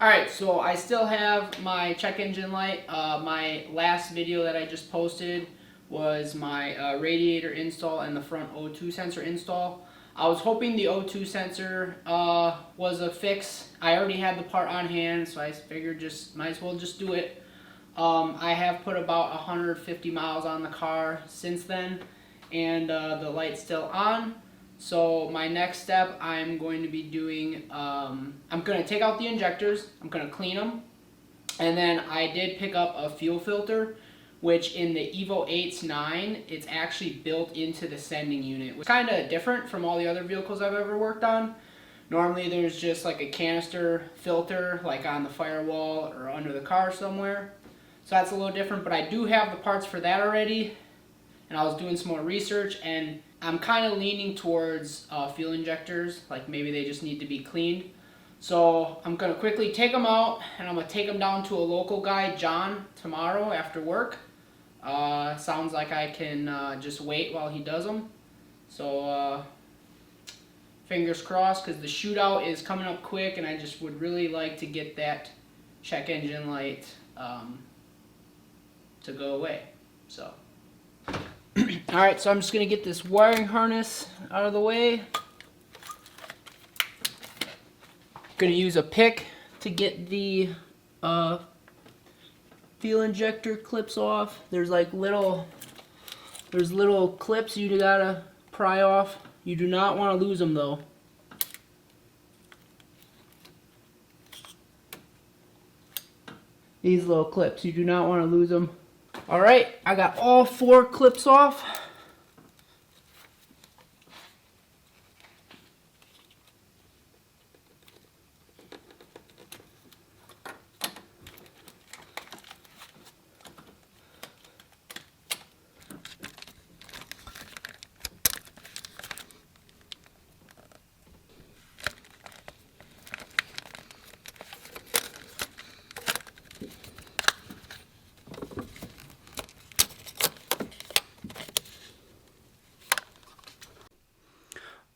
Alright, so I still have my check engine light. My last video that I just posted was my radiator install and the front O2 sensor install. I was hoping the O2 sensor was a fix. I already had the part on hand, so I figured just might as well just do it. I have put about 150 miles on the car since then, and the light's still on. So my next step, I'm going to be doing, I'm going to take out the injectors, I'm going to clean them, and then I did pick up a fuel filter, which in the Evo 8's 9, it's actually built into the sending unit. It's kind of different from all the other vehicles I've ever worked on. Normally there's just like a canister filter like on the firewall or under the car somewhere. So that's a little different, but I do have the parts for that already, and I was doing some more research, and I'm kind of leaning towards fuel injectors, like maybe they just need to be cleaned. So I'm going to quickly take them out, and I'm going to take them down to a local guy, John, tomorrow after work. Sounds like I can just wait while he does them. So fingers crossed, because the shootout is coming up quick, and I just would really like to get that check engine light to go away. So. Alright, so I'm just going to get this wiring harness out of the way. Going to use a pick to get the fuel injector clips off. There's little clips you gotta pry off. You do not want to lose them though. These little clips, you do not want to lose them. Alright, I got all 4 clips off.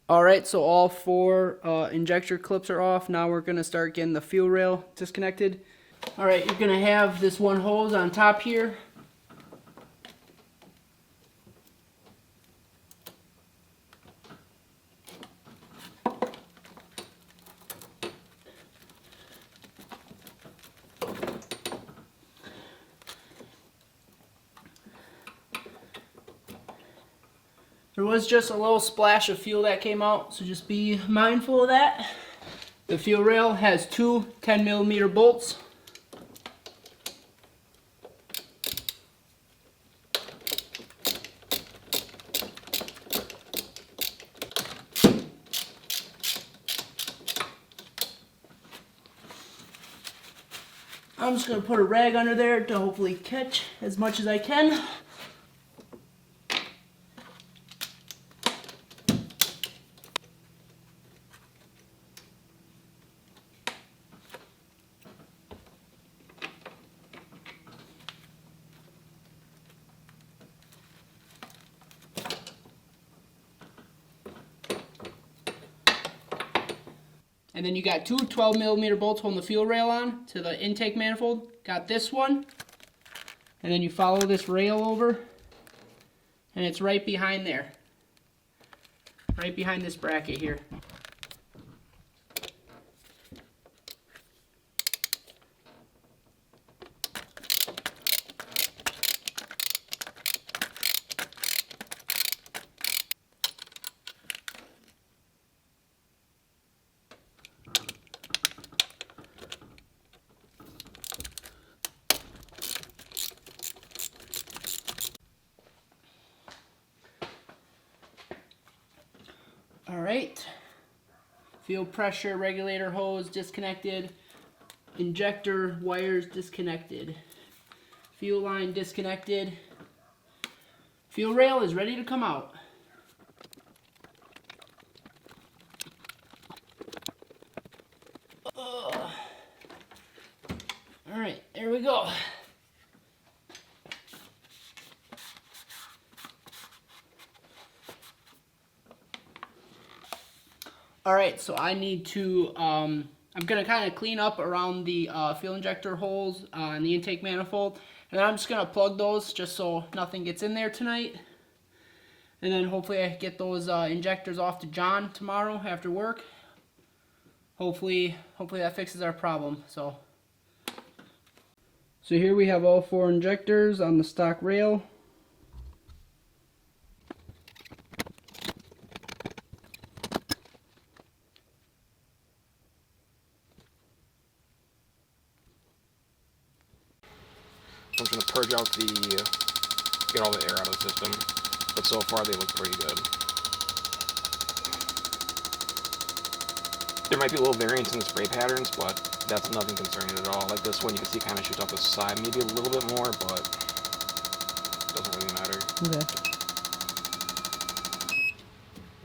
Alright, so all 4 injector clips are off. Now we're going to start getting the fuel rail disconnected. Alright, you're going to have this one hose on top here. There was just a little splash of fuel that came out, so just be mindful of that. The fuel rail has 2 10mm bolts. I'm just going to put a rag under there to hopefully catch as much as I can. And then you got 2 12mm bolts holding the fuel rail on to the intake manifold. Got this one. And then you follow this rail over. And it's right behind there. Right behind this bracket here. Alright, fuel pressure regulator hose disconnected, injector wires disconnected, fuel line disconnected, fuel rail is ready to come out. Alright, there we go. Alright, so I need to I'm going to kind of clean up around the fuel injector holes in the intake manifold. And then I'm just going to plug those just so nothing gets in there tonight. And then hopefully I get those injectors off to John tomorrow after work. Hopefully that fixes our problem. So here we have all 4 injectors on the stock rail. I'm just going to purge out get all the air out of the system, but so far they look pretty good. There might be a little variance in the spray patterns, but that's nothing concerning at all. Like this one, you can see it kind of shoots off the side, maybe a little bit more, but it doesn't really matter. Okay.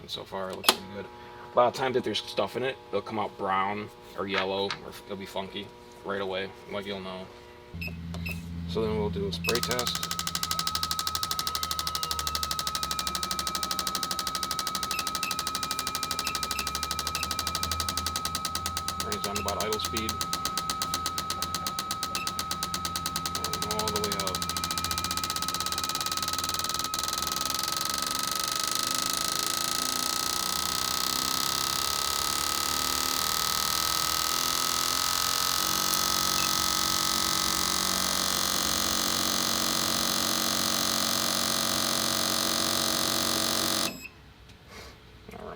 And so far it looks pretty good. A lot of times if there's stuff in it, it'll come out brown or yellow, or it'll be funky right away, like you'll know. So then we'll do a spray test. Brings it down to about idle speed. All the way up.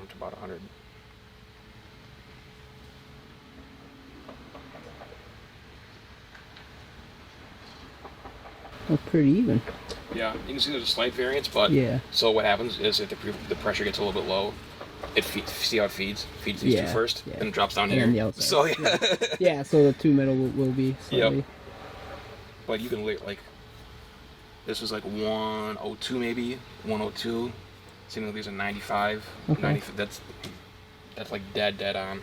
To about 100. That's pretty even. Yeah, you can see there's a slight variance, but yeah. So what happens is if the pressure gets a little bit low, see how it feeds these two first, and it drops down here. So yeah, so the two middle will be slightly. Yep. But you can like this was like 102 maybe 102. Seeing that these are 95. Okay. 90, that's like dead on.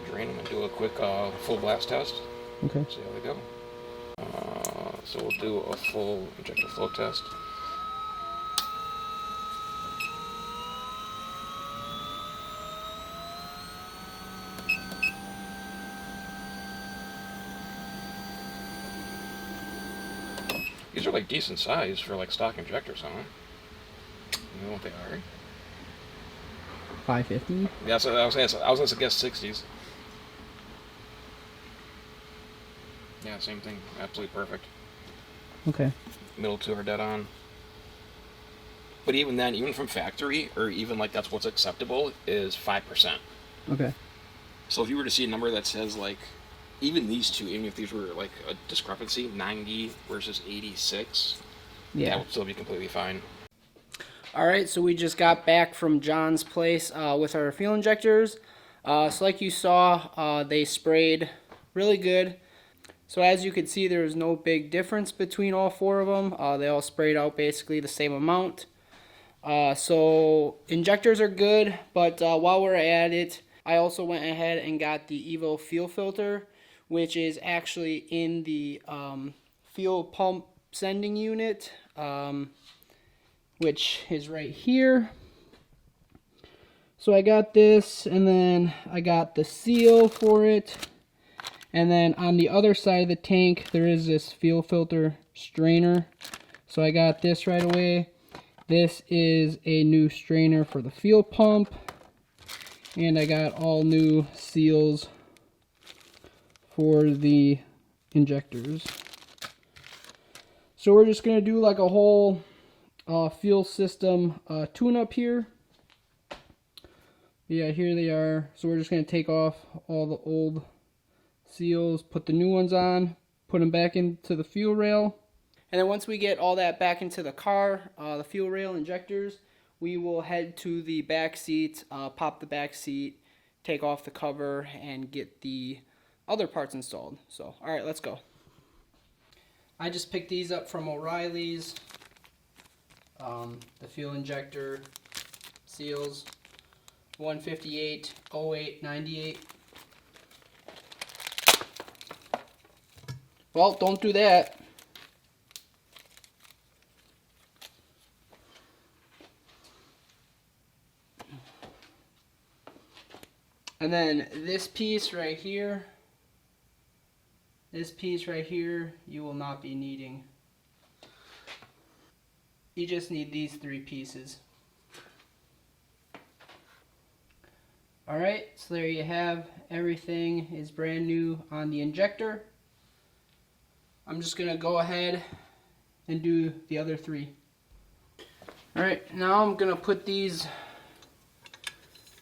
Drain them and do a quick full blast test. Okay. See how they go. So we'll do a full injector flow test. These are like decent size for like stock injectors, huh? You know what they are? 550? Yeah, so I was gonna guess 60s. Yeah, same thing. Absolutely perfect. Okay. Middle two are dead on. But even then, even from factory, or even like that's what's acceptable, is 5%. Okay. So if you were to see a number that says like, even these two, even if these were like a discrepancy, 90 versus 86, yeah, that would still be completely fine. Alright, so we just got back from John's place with our fuel injectors. So like you saw, they sprayed really good. So as you can see, there was no big difference between all 4 of them. They all sprayed out basically the same amount. So injectors are good, but while we're at it, I also went ahead and got the Evo fuel filter, which is actually in the fuel pump sending unit, which is right here. So I got this, and then I got the seal for it. And then on the other side of the tank, there is this fuel filter strainer. So I got this right away. This is a new strainer for the fuel pump. And I got all new seals for the injectors. So we're just going to do like a whole fuel system tune-up here. Yeah, here they are. So we're just going to take off all the old seals, put the new ones on, put them back into the fuel rail. And then once we get all that back into the car, the fuel rail injectors, we will head to the back seat, pop the back seat, take off the cover, and get the other parts installed. So, alright, let's go. I just picked these up from O'Reilly's, the fuel injector seals, 158, 08, 98. Well, don't do that. And then this piece right here, you will not be needing. You just need these 3 pieces. Alright, so there you have, everything is brand new on the injector. I'm just going to go ahead and do the other 3. Alright, now I'm going to put these,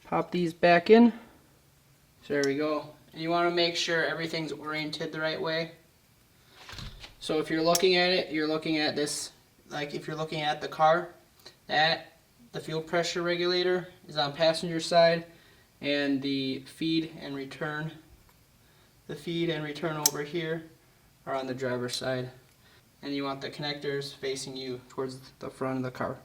pop these back in. So there we go. And you want to make sure everything's oriented the right way. So if you're looking at it, you're looking at this, like if you're looking at the car, the fuel pressure regulator is on passenger side, and the feed and return over here are on the driver's side. And you want the connectors facing you towards the front of the car.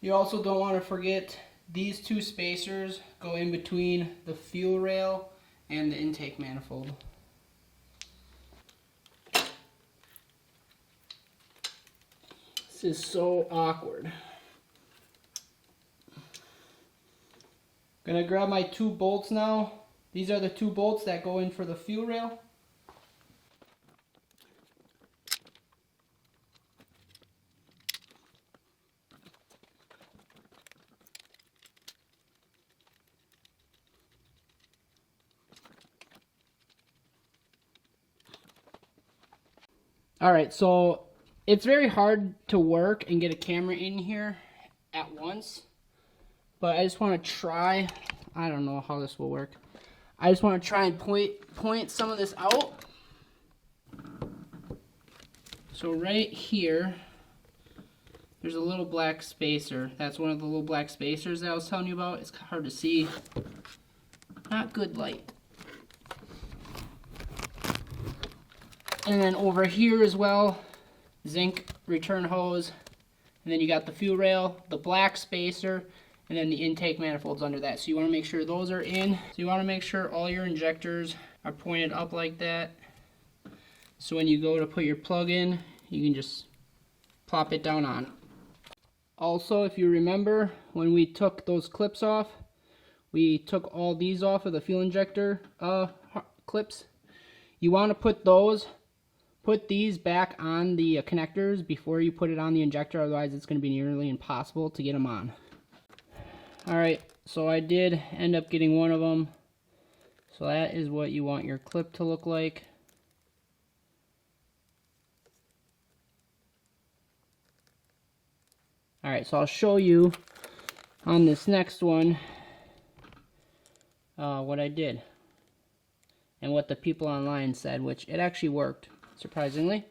You also don't want to forget these 2 spacers go in between the fuel rail and the intake manifold. This is so awkward. Gonna grab my 2 bolts now. These are the 2 bolts that go in for the fuel rail. Alright, so it's very hard to work and get a camera in here at once, but I just want to try. I don't know how this will work. I just want to try and point some of this out. So right here, there's a little black spacer. That's one of the little black spacers that I was telling you about. It's hard to see. Not good light. And then over here as well, zinc return hose. And then you got the fuel rail, the black spacer, and then the intake manifolds under that. So you want to make sure those are in. So you want to make sure all your injectors are pointed up like that. So when you go to put your plug in, you can just plop it down on. Also, if you remember, when we took those clips off, we took all these off of the fuel injector clips. You want to put these back on the connectors before you put it on the injector, otherwise it's going to be nearly impossible to get them on. Alright, so I did end up getting one of them. So that is what you want your clip to look like. Alright, so I'll show you on this next one what I did and what the people online said, which it actually worked, surprisingly.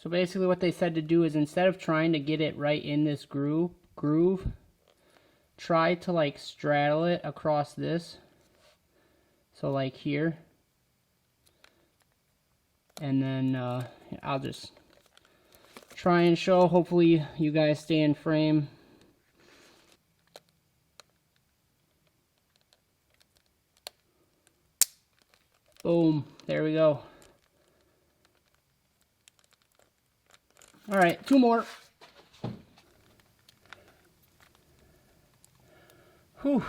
So basically what they said to do is, instead of trying to get it right in this groove, try to like straddle it across this. So like here. And then I'll just try and show. Hopefully you guys stay in frame. Boom, there we go. All right, 2 more. Whew.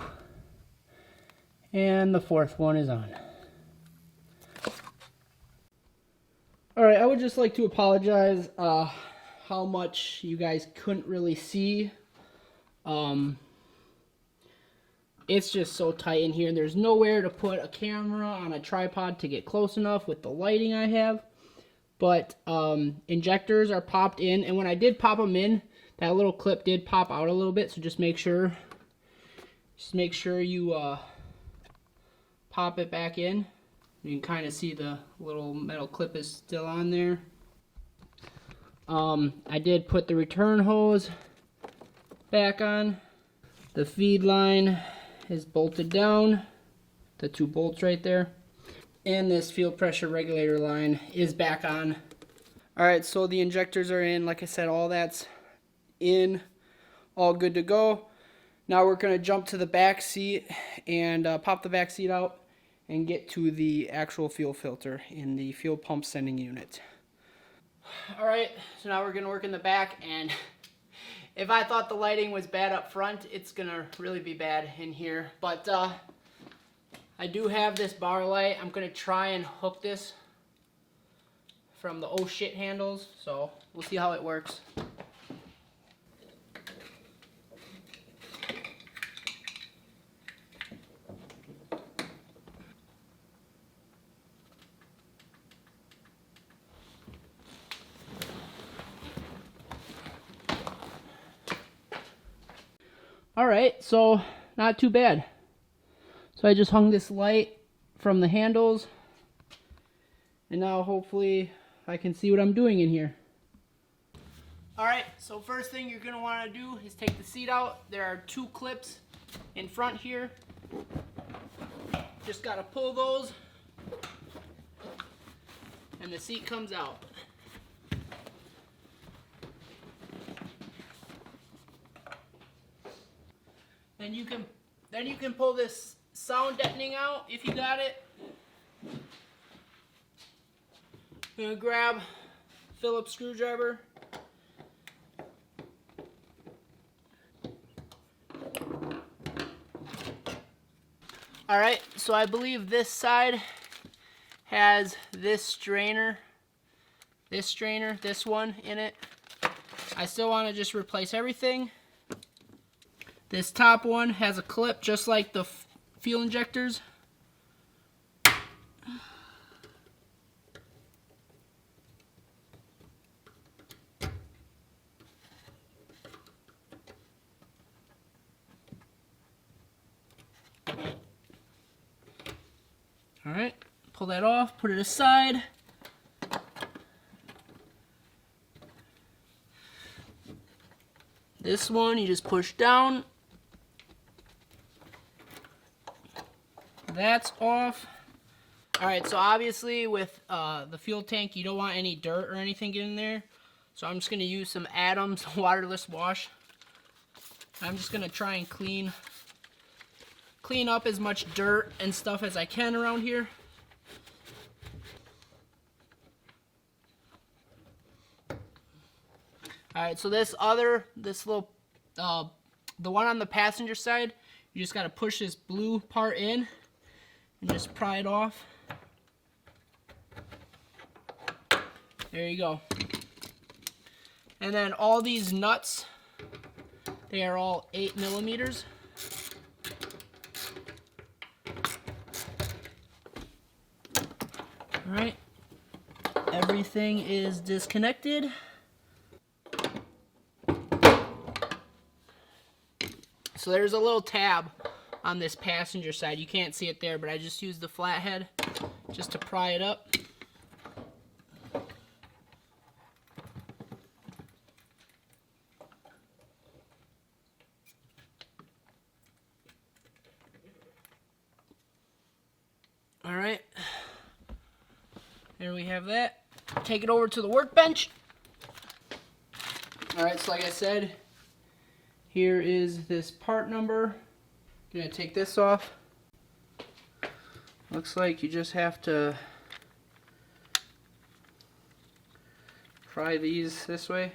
And the 4th one is on. All right, I would just like to apologize how much you guys couldn't really see. It's just so tight in here, and there's nowhere to put a camera on a tripod to get close enough with the lighting I have. But injectors are popped in, and when I did pop them in, that little clip did pop out a little bit, so just make sure you pop it back in. You can kind of see the little metal clip is still on there. I did put the return hose back on. The feed line is bolted down, the 2 bolts right there. And this fuel pressure regulator line is back on. Alright, so the injectors are in. Like I said, all that's in, all good to go. Now we're going to jump to the back seat and pop the back seat out and get to the actual fuel filter in the fuel pump sending unit. Alright, so now we're going to work in the back, and if I thought the lighting was bad up front, it's going to really be bad in here. But I do have this bar light. I'm going to try and hook this from the oh shit handles, so we'll see how it works. Alright, so not too bad. So I just hung this light from the handles, and now hopefully I can see what I'm doing in here. Alright, so first thing you're going to want to do is take the seat out. There are 2 clips in front here. Just got to pull those, and the seat comes out. Then you can pull this sound deadening out if you got it. You're gonna grab Phillips screwdriver. Alright, so I believe this side has this strainer, this one in it. I still want to just replace everything. This top one has a clip just like the fuel injectors. Alright, pull that off, put it aside. This one you just push down. That's off. Alright, so obviously with the fuel tank, you don't want any dirt or anything in there. So I'm just going to use some Adams waterless wash. I'm just going to try and clean up as much dirt and stuff as I can around here. Alright, so this little, the one on the passenger side, you just got to push this blue part in and just pry it off. There you go. And then all these nuts, they are all 8mm. Alright, everything is disconnected. So there's a little tab on this passenger side. You can't see it there, but I just used the flathead just to pry it up. Alright, there we have that. Take it over to the workbench. Alright, so like I said, here is this part number. I'm gonna take this off. Looks like you just have to pry these this way.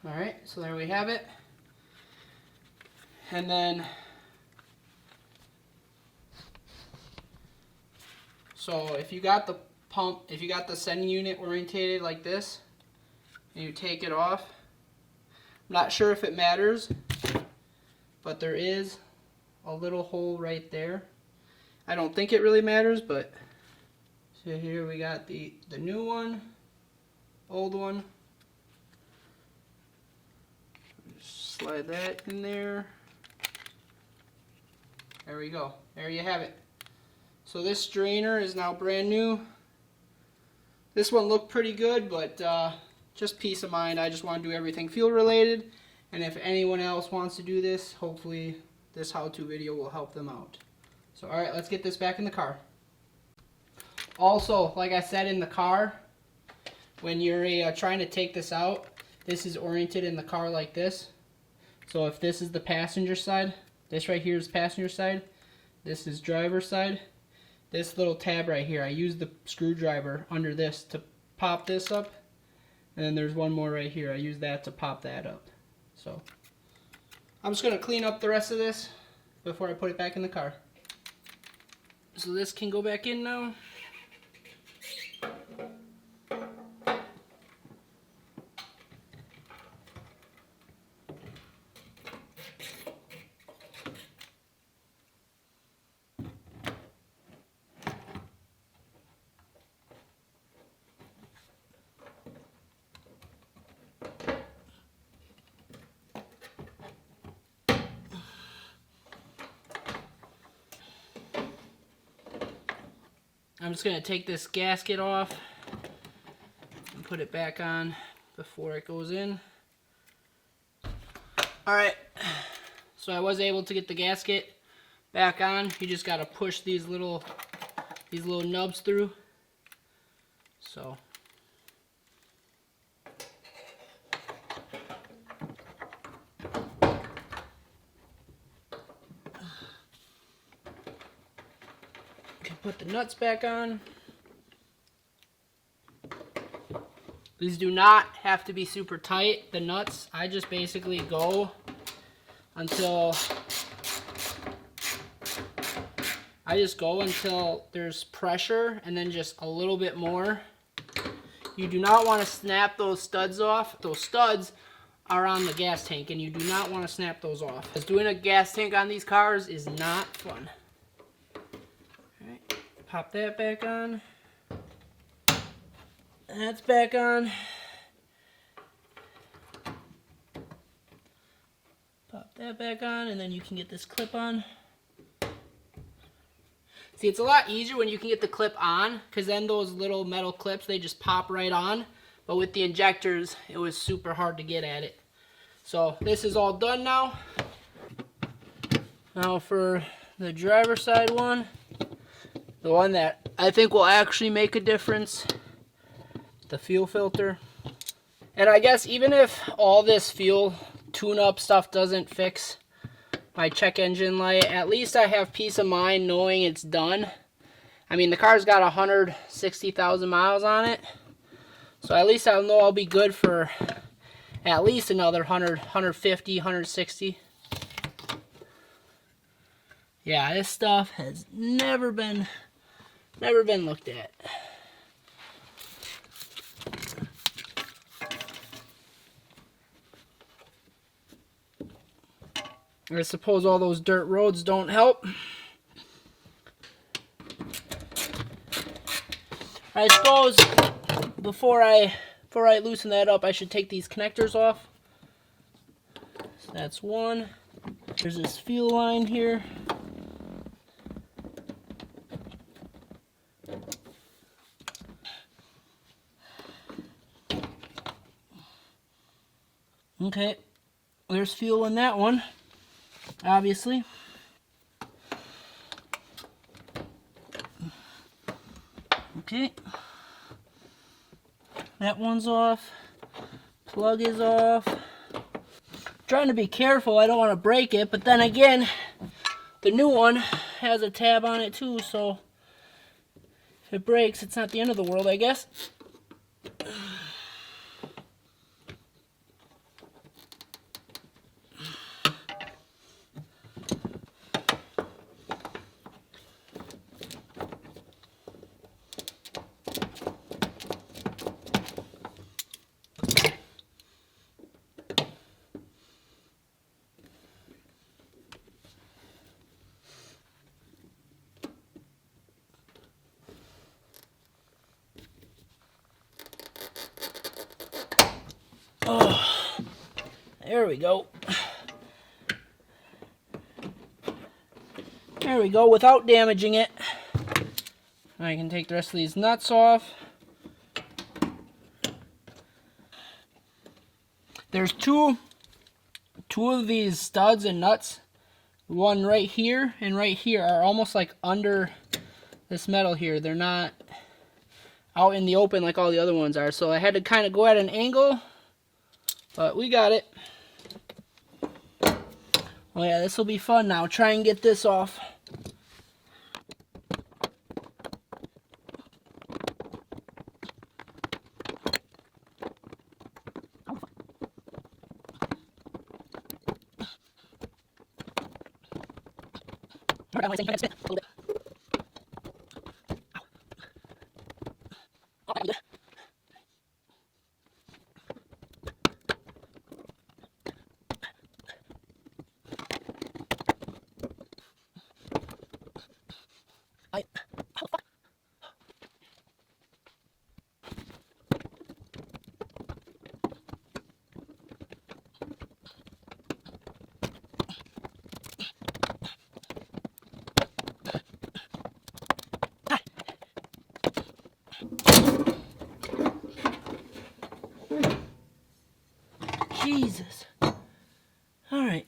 Alright, so there we have it. And then, so if you got the pump, if you got the sending unit orientated like this, and you take it off, I'm not sure if it matters, but there is a little hole right there. I don't think it really matters, but so here we got the new one, old one. Just slide that in there. There we go. There you have it. So this strainer is now brand new. This one looked pretty good, but just peace of mind. I just want to do everything fuel related, And if anyone else wants to do this, hopefully this how-to video will help them out. So alright, let's get this back in the car. Also, like I said, in the car, when you're trying to take this out, this is oriented in the car like this. So if this is the passenger side, this right here is passenger side, this is driver side. This little tab right here, I use the screwdriver under this to pop this up. And then there's one more right here, I use that to pop that up. So I'm just going to clean up the rest of this before I put it back in the car. So this can go back in now. I'm just going to take this gasket off and put it back on before it goes in. Alright, so I was able to get the gasket back on. You just got to push these little nubs through. So put the nuts back on. These do not have to be super tight, the nuts. I just basically go until there's pressure, and then just a little bit more. You do not want to snap those studs off. Those studs are on the gas tank, and you do not want to snap those off, because doing a gas tank on these cars is not fun. Pop that back on. That's back on. Pop that back on, and then you can get this clip on. See, it's a lot easier when you can get the clip on, because then those little metal clips, they just pop right on. But with the injectors, it was super hard to get at it. So this is all done now. Now for the driver's side one. The one that I think will actually make a difference, the fuel filter. And I guess even if all this fuel tune-up stuff doesn't fix my check engine light, at least I have peace of mind knowing it's done. I mean, the car's got 160,000 miles on it, so at least I'll know I'll be good for at least another 100, 150, 160. Yeah, this stuff has never been looked at. I suppose all those dirt roads don't help. I suppose before I loosen that up, I should take these connectors off. So that's one. There's this fuel line here. Okay, there's fuel in that one, obviously. Okay, that one's off, plug is off. I'm trying to be careful, I don't want to break it, but then again, the new one has a tab on it too, so if it breaks, it's not the end of the world, I guess. Oh, there we go. There we go, without damaging it. I can take the rest of these nuts off. There's two two of these studs and nuts, one right here and right here, are almost like under this metal here. They're not out in the open like all the other ones are. So I had to kind of go at an angle, but we got it. Oh yeah, this will be fun now. Try and get this off. Jesus. All right.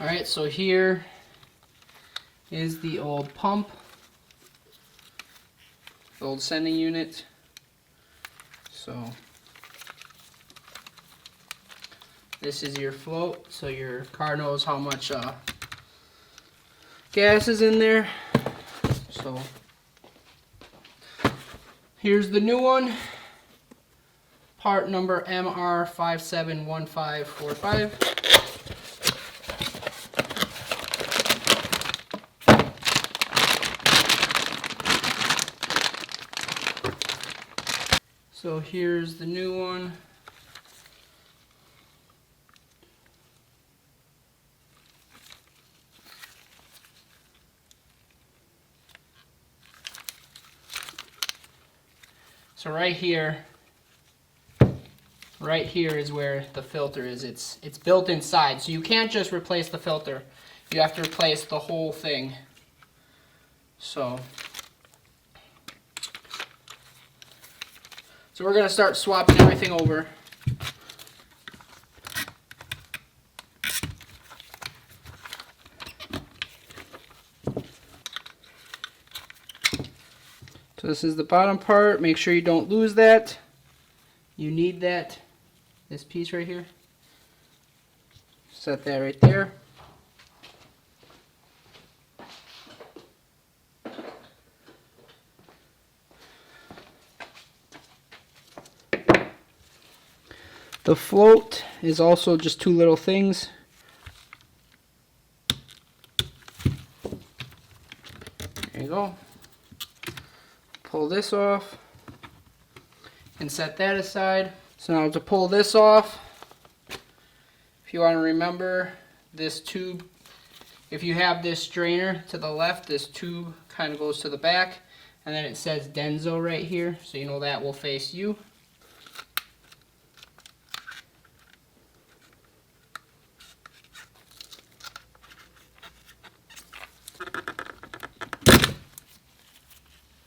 All right, so here is the old pump, the old sending unit. So this is your float, so your car knows how much gas is in there. So here's the new one, part number MR571545. So here's the new one. So right here is where the filter is. It's built inside, so you can't just replace the filter. You have to replace the whole thing. So we're going to start swapping everything over. So this is the bottom part. Make sure you don't lose that. You need that, this piece right here. Set that right there. The float is also just two little things. There you go. Pull this off and set that aside. So now to pull this off, if you want to remember this tube, if you have this strainer to the left, this tube kind of goes to the back, and then it says Denso right here, so you know that will face you.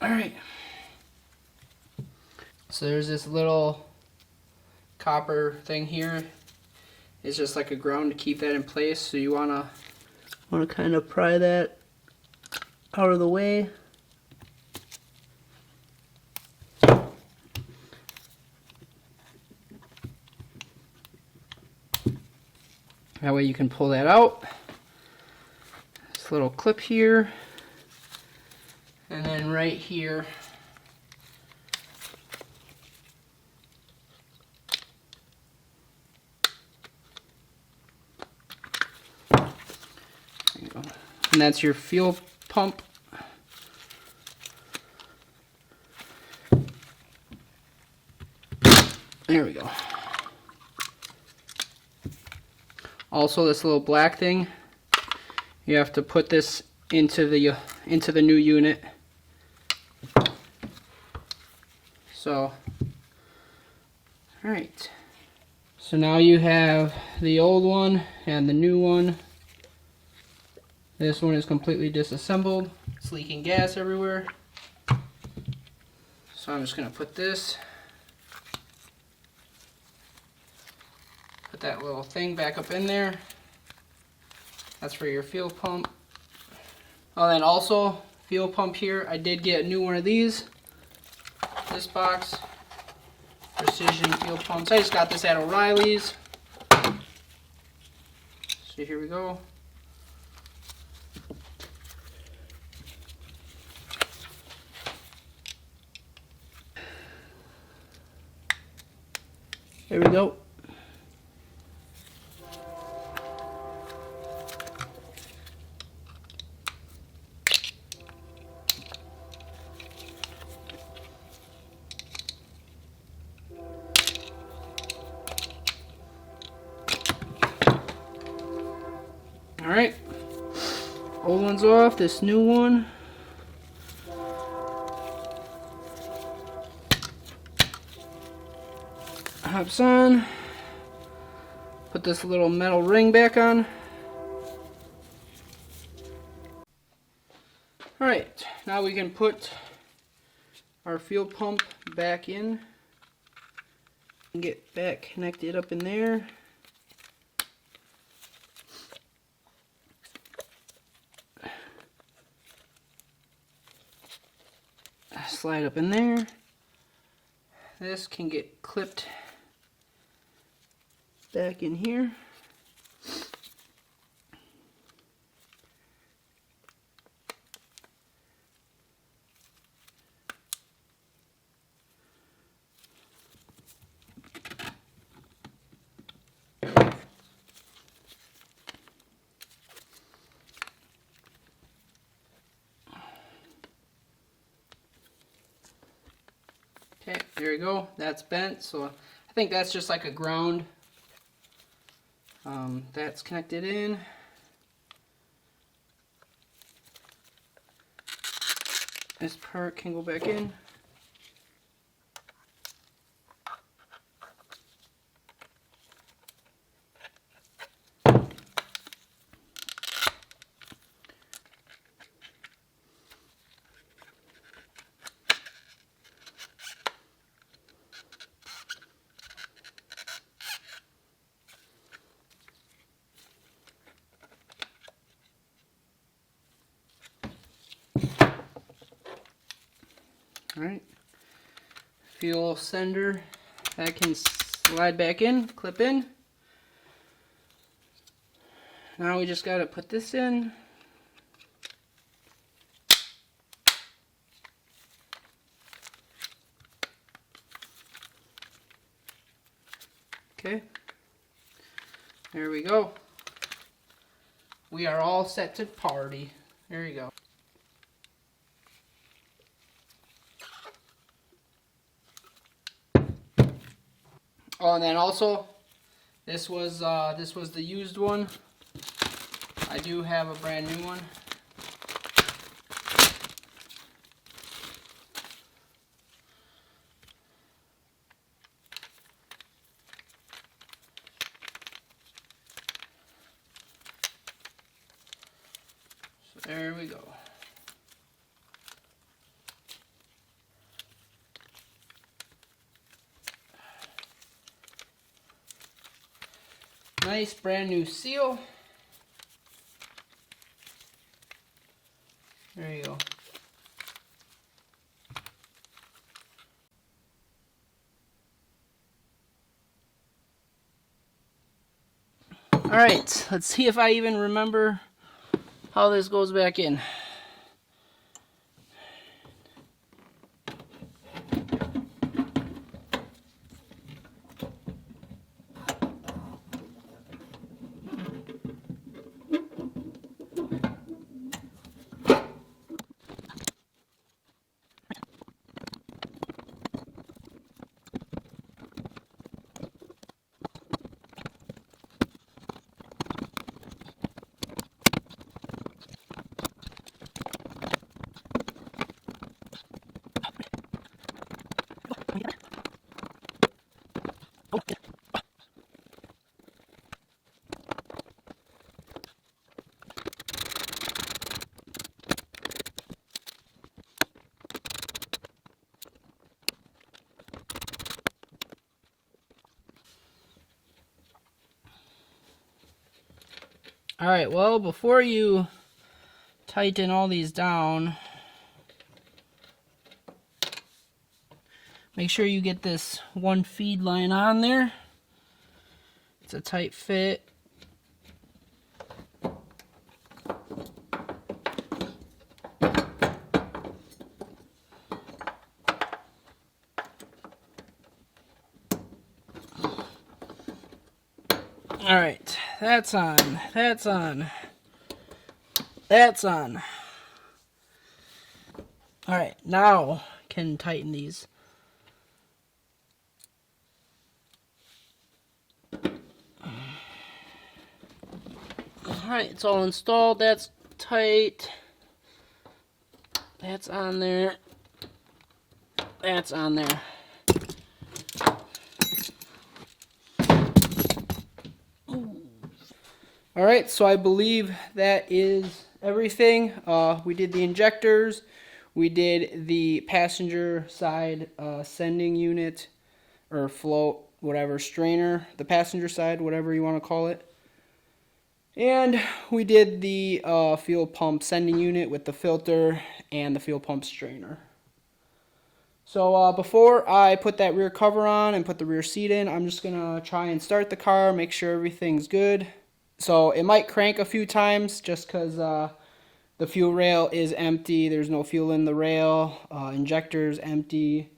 Alright, so there's this little copper thing here. It's just like a ground to keep that in place, so you want to kind of pry that out of the way. That way you can pull that out. This little clip here. And then right here, there you go. And that's your fuel pump. There we go. Also, this little black thing, you have to put this into the new unit. So Alright, so now you have the old one and the new one. This one is completely disassembled. It's leaking gas everywhere. So I'm just going to put that little thing back up in there. That's for your fuel pump. Oh, then also, fuel pump here, I did get a new one of these. This box. Precision fuel pumps. I just got this at O'Reilly's. So here we go. There we go. Alright, old one's off, this new one. Hops on. Put this little metal ring back on. Alright, now we can put our fuel pump back in. And get back connected up in there. Slide up in there. This can get clipped back in here. Okay, there you go. That's bent, so I think that's just like a ground. That's connected in. This part can go back in. Alright, fuel sender, that can slide back in, clip in. Now we just got to put this in. Okay, there we go. We are all set to party. There you go. Oh, and then also, this was the used one. I do have a brand new one. So there we go. Nice brand new seal. There you go. Alright, let's see if I even remember how this goes back in. Alright, well, before you tighten all these down, make sure you get this one feed line on there. It's a tight fit. Alright, that's on, that's on, that's on. Alright, now can tighten these. Alright, it's all installed, that's tight. That's on there. That's on there. Alright, so I believe that is everything. We did the injectors, we did the passenger side sending unit, or float, whatever, strainer, the passenger side, whatever you want to call it. And we did the fuel pump sending unit with the filter and the fuel pump strainer. So before I put that rear cover on and put the rear seat in, I'm just going to try and start the car, make sure everything's good. So it might crank a few times just because the fuel rail is empty. There's no fuel in the rail. Injector's empty.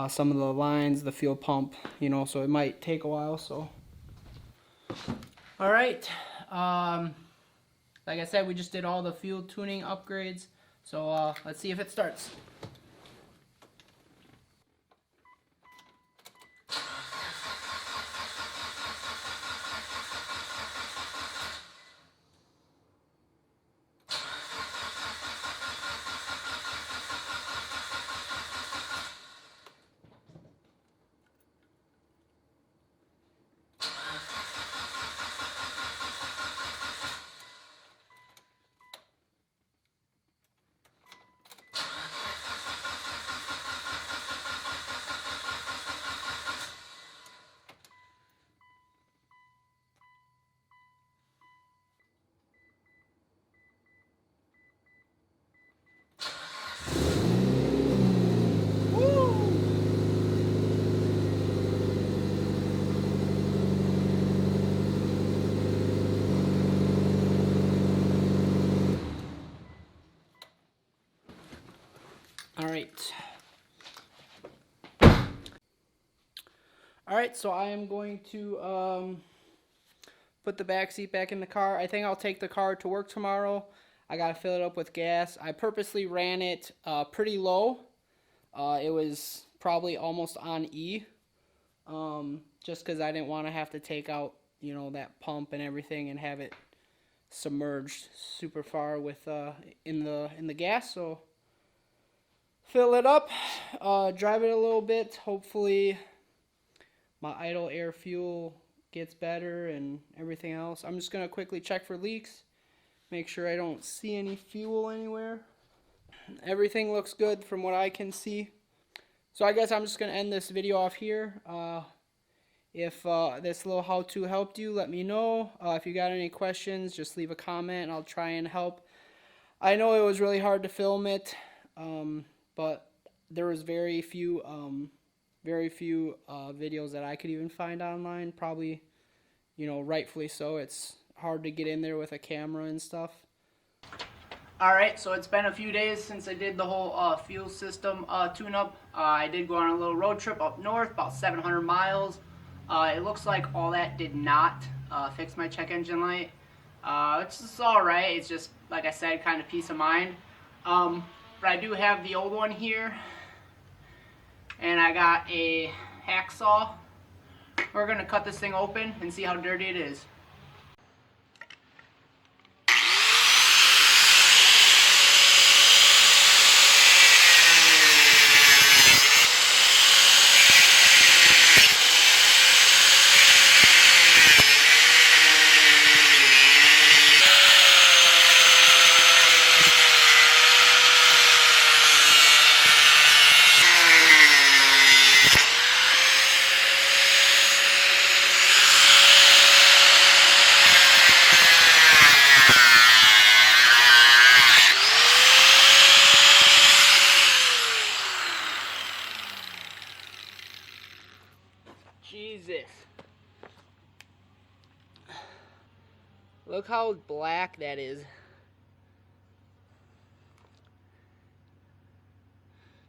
Some of the lines, the fuel pump, you know, so it might take a while. So, all right. Like I said, we just did all the fuel tuning upgrades. So let's see if it starts. Alright, so I am going to put the back seat back in the car. I think I'll take the car to work tomorrow. I gotta fill it up with gas. I purposely ran it pretty low. It was probably almost on E, just because I didn't want to have to take out, you know, that pump and everything and have it submerged super far with in the gas. So fill it up, drive it a little bit. Hopefully my idle air fuel gets better and everything else. I'm just going to quickly check for leaks, make sure I don't see any fuel anywhere. Everything looks good from what I can see. So I guess I'm just going to end this video off here. If this little how-to helped you, let me know. If you got any questions, just leave a comment and I'll try and help. I know it was really hard to film it, but there was very few videos that I could even find online. Probably, you know, rightfully so. It's hard to get in there with a camera and stuff. Alright, so it's been a few days since I did the whole fuel system tune-up. I did go on a little road trip up north, about 700 miles. It looks like all that did not fix my check engine light. It's just alright. It's just, like I said, kind of peace of mind. But I do have the old one here. And I got a hacksaw. We're going to cut this thing open and see how dirty it is. Jesus. Look how black that is.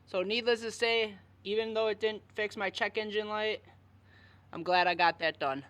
So needless to say, even though it didn't fix my check engine light, I'm glad I got that done.